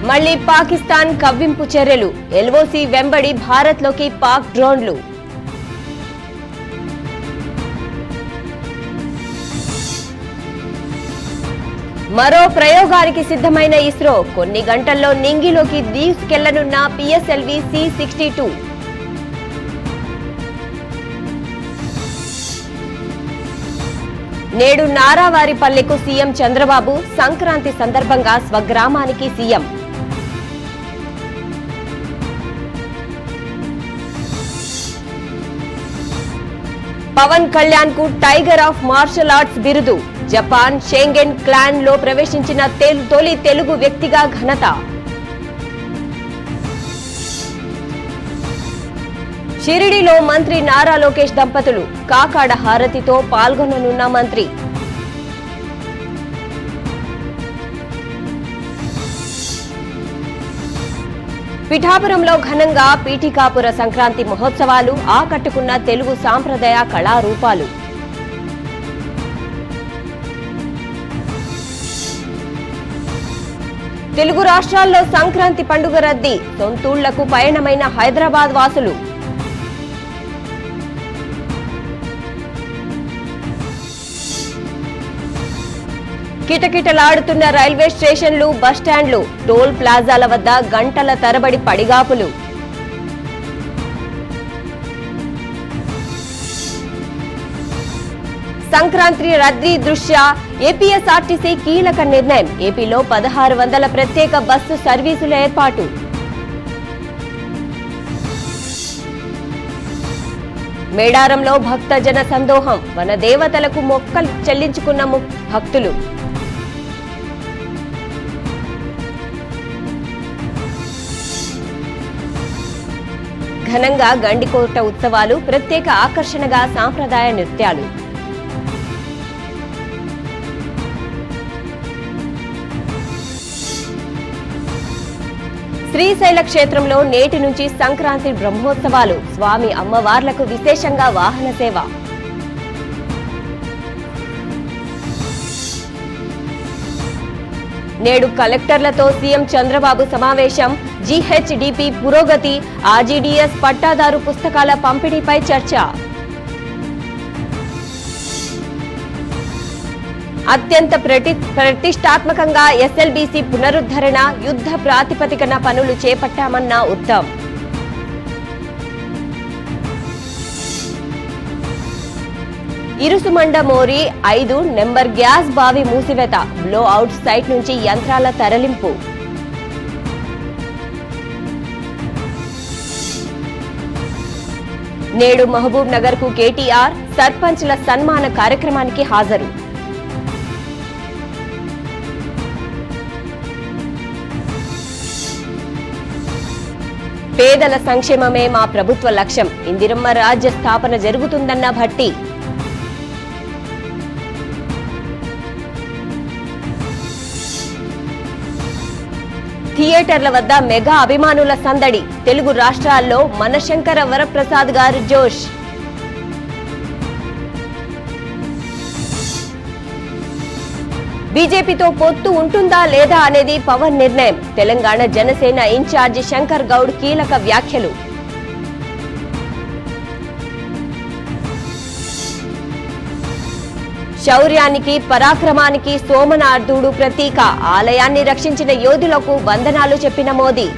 మళ్లీ పాకిస్తాన్ కవ్వింపు చర్యలు, ఎల్ఓసి వెంబడి భారత్లోకి పాక్ డ్రోన్లు. మరో ప్రయోగానికి సిద్ధమైన ఇస్రో, కొన్ని గంటల్లో నింగిలోకి తీసుకెళ్లనున్న పిఎస్ఎల్వి C-62. నేడు నారావారిపల్లెకు సీఎం చంద్రబాబు, సంక్రాంతి సందర్భంగా స్వగ్రామానికి సీఎం. పవన్ కళ్యాణ్ కు టైగర్ ఆఫ్ మార్షల్ ఆర్ట్స్ బిరుదు, జపాన్ షెంగెన్ క్లాన్ లో ప్రవేశించిన తొలి తెలుగు వ్యక్తిగా ఘనత. షిరిడిలో మంత్రి నారా లోకేష్ దంపతులు, కాకాడ హారతితో పాల్గొననున్న మంత్రి. పిఠాపురంలో ఘనంగా పీఠికాపుర సంక్రాంతి మహోత్సవాలు, ఆకట్టుకున్న తెలుగు సాంప్రదాయ కళారూపాలు. తెలుగు రాష్ట్రాల్లో సంక్రాంతి పండుగ రద్దీ, సొంతూళ్లకు పయనమైన హైదరాబాద్ వాసులు. కిటకిటలాడుతున్న రైల్వే స్టేషన్లు, బస్టాండ్లు, టోల్ ప్లాజాల వద్ద గంటల తరబడి పడిగాపులు. సంక్రాంతి రద్దీ దృష్ట్యా ఏపీఎస్ఆర్టీసీ కీలక నిర్ణయం, ఏపీలో 1600 ప్రత్యేక బస్సు సర్వీసుల ఏర్పాటు. మేడారంలో భక్తజన సందోహం, వనదేవతలకు మొక్కలు చెల్లించుకున్న భక్తులు. ఘనంగా గండికోట ఉత్సవాలు, ప్రత్యేక ఆకర్షణగా సాంప్రదాయ నృత్యాలు. శ్రీశైల క్షేత్రంలో నేటి నుంచి సంక్రాంతి బ్రహ్మోత్సవాలు, స్వామి అమ్మవార్లకు విశేషంగా వాహన సేవ. నేడు కలెక్టర్లతో సీఎం చంద్రబాబు సమావేశం, జీహెచ్డిపి పురోగతి, ఆర్జీడీఎస్ పట్టాదారు పుస్తకాల పంపిణీపై చర్చ. అత్యంత ప్రతిష్టాత్మకంగా ఎస్ఎల్బీసీ పునరుద్ధరణ, యుద్ధ ప్రాతిపదికన పనులు చేపట్టామన్న ఉత్తమ్. ఇరుసుమండ మోరి 5 నెంబర్ గ్యాస్ బావి మూసివేత, బ్లో అవుట్ సైట్ నుంచి యంత్రాల తరలింపు. నేడు మహబూబ్ నగర్ కు కేటీఆర్, సర్పంచ్ల సన్మాన కార్యక్రమానికి హాజరు. పేదల సంక్షేమమే మా ప్రభుత్వ లక్ష్యం, ఇందిరమ్మ రాజ్య స్థాపన జరుగుతుందన్న భట్టి. థియేటర్ల వద్ద మెగా అభిమానుల సందడి, తెలుగు రాష్ట్రాల్లో మనశంకర వరప్రసాద్ గారు జోష్. బీజేపీతో పొత్తు ఉంటుందా లేదా అనేది పవన్ నిర్ణయం, తెలంగాణ జనసేన ఇన్ఛార్జి శంకర్ గౌడ్ కీలక వ్యాఖ్యలు. శౌర్యానికి, పరాక్రమానికి సోమనాథుడు ప్రతీక, ఆలయాన్ని రక్షించిన యోధులకు వందనాలు చెప్పిన మోదీ.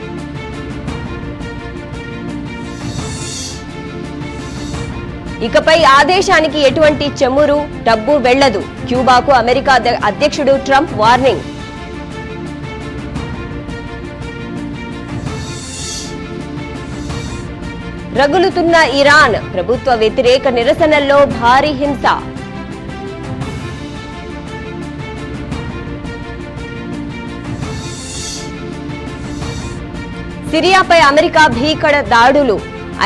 ఇకపై ఆదేశానికి ఎటువంటి చెమురు, డబ్బు వెళ్లదు, క్యూబాకు అమెరికా అధ్యక్షుడు ట్రంప్ వార్నింగ్. రగులుతున్న ఇరాన్, ప్రభుత్వ వ్యతిరేక నిరసనల్లో భారీ హింస. సిరియాపై అమెరికా భీకర దాడులు,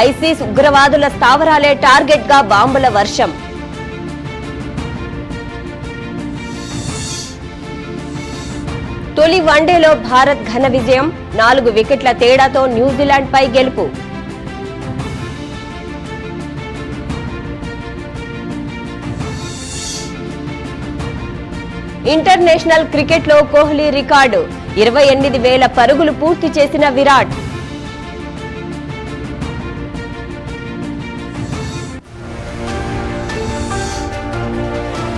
ఐసిస్ ఉగ్రవాదుల స్థావరాలే టార్గెట్ గా బాంబుల వర్షం. తొలి వన్డేలో భారత్ ఘన విజయం, 4 వికెట్ల తేడాతో న్యూజిలాండ్ పై గెలుపు. ఇంటర్నేషనల్ క్రికెట్లో కోహ్లీ రికార్డు, 28,000 పరుగులు పూర్తి చేసిన విరాట్.